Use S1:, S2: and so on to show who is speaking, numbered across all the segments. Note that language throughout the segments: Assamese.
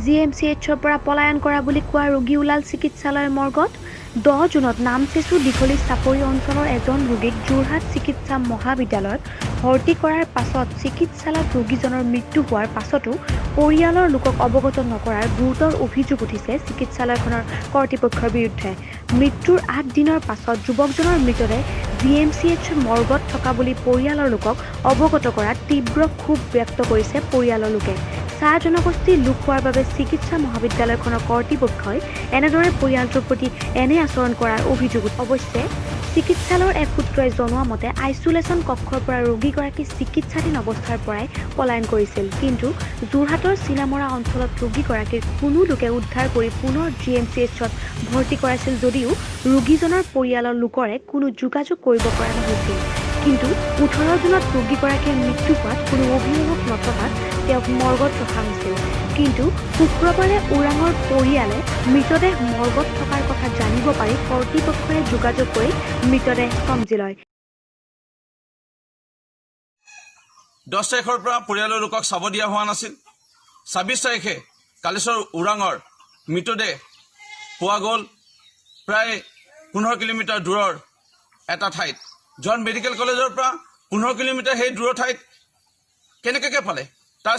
S1: জিএমচিএইচৰ পৰা পলায়ন কৰা বুলি কোৱা ৰোগী ওলাল চিকিৎসালয়ৰ মৰ্গত। 10 জুনত নামচেচু দীঘলী চাপৰি অঞ্চলৰ এজন ৰোগীক যোৰহাট চিকিৎসা মহাবিদ্যালয়ত ভৰ্তি কৰাৰ পাছত চিকিৎসালয়ত ৰোগীজনৰ মৃত্যু হোৱাৰ পাছতো পৰিয়ালৰ লোকক অৱগত নকৰাৰ গুৰুতৰ অভিযোগ উঠিছে চিকিৎসালয়খনৰ কৰ্তৃপক্ষৰ বিৰুদ্ধে। মৃত্যুৰ 8 দিনৰ পাছত যুৱকজনৰ মৃতদেহ জিএমচিএইচৰ মৰ্গত থকা বুলি পৰিয়ালৰ লোকক অৱগত কৰাত তীব্ৰ ক্ষোভ ব্যক্ত কৰিছে পৰিয়ালৰ লোকে। চাহ জনগোষ্ঠীৰ লোক হোৱাৰ বাবে চিকিৎসা মহাবিদ্যালয়খনৰ কৰ্তৃপক্ষই এনেদৰে পৰিয়ালটোৰ প্ৰতি এনে আচৰণ কৰাৰ অভিযোগ। অৱশ্যে চিকিৎসালয়ৰ এক সূত্ৰই জনোৱা মতে আইচোলেশ্যন কক্ষৰ পৰা ৰোগীগৰাকী চিকিৎসাধীন অৱস্থাৰ পৰাই পলায়ন কৰিছিল। কিন্তু যোৰহাটৰ চিলামৰা অঞ্চলত ৰোগীগৰাকীৰ কোনো লোকে উদ্ধাৰ কৰি পুনৰ জিএমচিএইচত ভৰ্তি কৰাইছিল যদিও ৰোগীজনৰ পৰিয়ালৰ লোকৰে কোনো যোগাযোগ কৰিব পৰা নহৈছিল। কিন্তু 18 জুনত ৰোগীগৰাকীৰ মৃত্যু হোৱাত কোনো অভিভাৱক নথকাত তেওঁক মৰ্গত ৰখা হৈছিল। কিন্তু শুক্ৰবাৰে ওৰাঙৰ পৰিয়ালে মৃতদেহ মৰ্গত থকাৰ কথা জানিব পাৰি কৰ্তৃপক্ষৰে যোগাযোগ কৰি মৃতদেহ চমজি লয়।
S2: 10 তাৰিখৰ পৰা পৰিয়ালৰ লোকক চাব দিয়া হোৱা নাছিল। 26 তাৰিখে কালেশ্বৰ ওৰাঙৰ মৃতদেহ পোৱা গ'ল প্ৰায় 15 কিলোমিটাৰ দূৰৰ এটা ঠাইত। জন মেডিকেল কলেজৰ পৰা 15 কিলোমিটাৰ সেই দূৰৰ ঠাইত কেনেকৈ পালে? তাৰ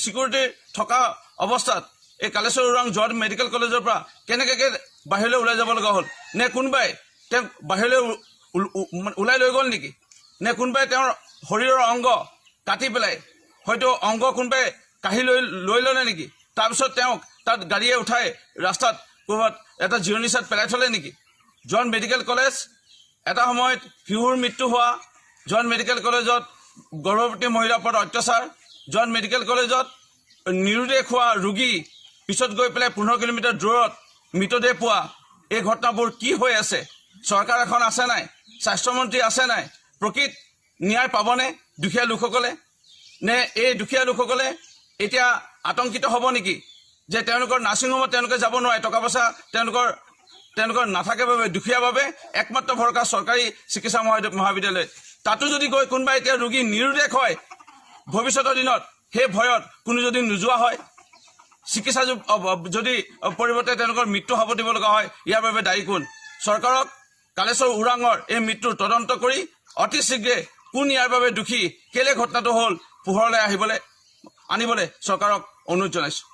S2: চিকিউৰিটি থকা অৱস্থাত এই কালেশ্বৰ ওৰাং জন মেডিকেল কলেজৰ পৰা কেনেকৈ বাহিৰলৈ ওলাই যাব লগা হ'ল? নে কোনোবাই তেওঁক বাহিৰলৈ ওলাই লৈ গ'ল নেকি? নে কোনোবাই তেওঁৰ শৰীৰৰ অংগ কাটি পেলাই হয়তো অংগ কোনোবাই কাঢ়ি লৈ ল'লে নেকি? তাৰপিছত তেওঁক তাত গাড়ীয়ে উঠাই ৰাস্তাত ক'ৰবাত এটা জিৰণি চাত পেলাই থ'লে নেকি? জন মেডিকেল কলেজ এটা সময়ত শিশুৰ মৃত্যু হোৱা, জন মেডিকেল কলেজত গৰ্ভৱতী মহিলাৰ ওপৰত অত্যাচাৰ, জন মেডিকেল কলেজত নিৰুদ্দেশ হোৱা ৰোগী পিছত গৈ পেলাই 15 কিলোমিটাৰ দূৰত মৃতদেহ পোৱা, এই ঘটনাবোৰ কি হৈ আছে? চৰকাৰ এখন আছে নাই? স্বাস্থ্যমন্ত্ৰী আছে নাই? প্ৰকৃত ন্যায় পাবনে দুখীয়া লোকসকলে? নে এই দুখীয়া লোকসকলে এতিয়া আতংকিত হ'ব নেকি যে তেওঁলোকৰ নাৰ্ছিং হোমত তেওঁলোকে যাব নোৱাৰে? টকা পইচা তেওঁলোকৰ নাথাকে বাবে, দুখীয়া বাবে একমাত্ৰ ভৰসা চৰকাৰী চিকিৎসা মহাবিদ্যালয়। তাতো যদি গৈ কোনোবা এতিয়া ৰোগী নিৰুদ্দেশ হয় ভৱিষ্যতৰ দিনত, সেই ভয়ত কোনো যদি নোযোৱা হয়, চিকিৎসা যদি পৰিৱৰ্তে তেওঁলোকৰ মৃত্যু হ'ব দিব লগা হয়, ইয়াৰ বাবে দায়ী কোন? চৰকাৰক কালেশ্বৰ ওৰাঙৰ এই মৃত্যুৰ তদন্ত কৰি অতি শীঘ্ৰে কোন ইয়াৰ বাবে দোষী, কেলে ঘটনাটো হ'ল পোহৰলৈ আনিবলৈ চৰকাৰক অনুৰোধ জনাইছোঁ।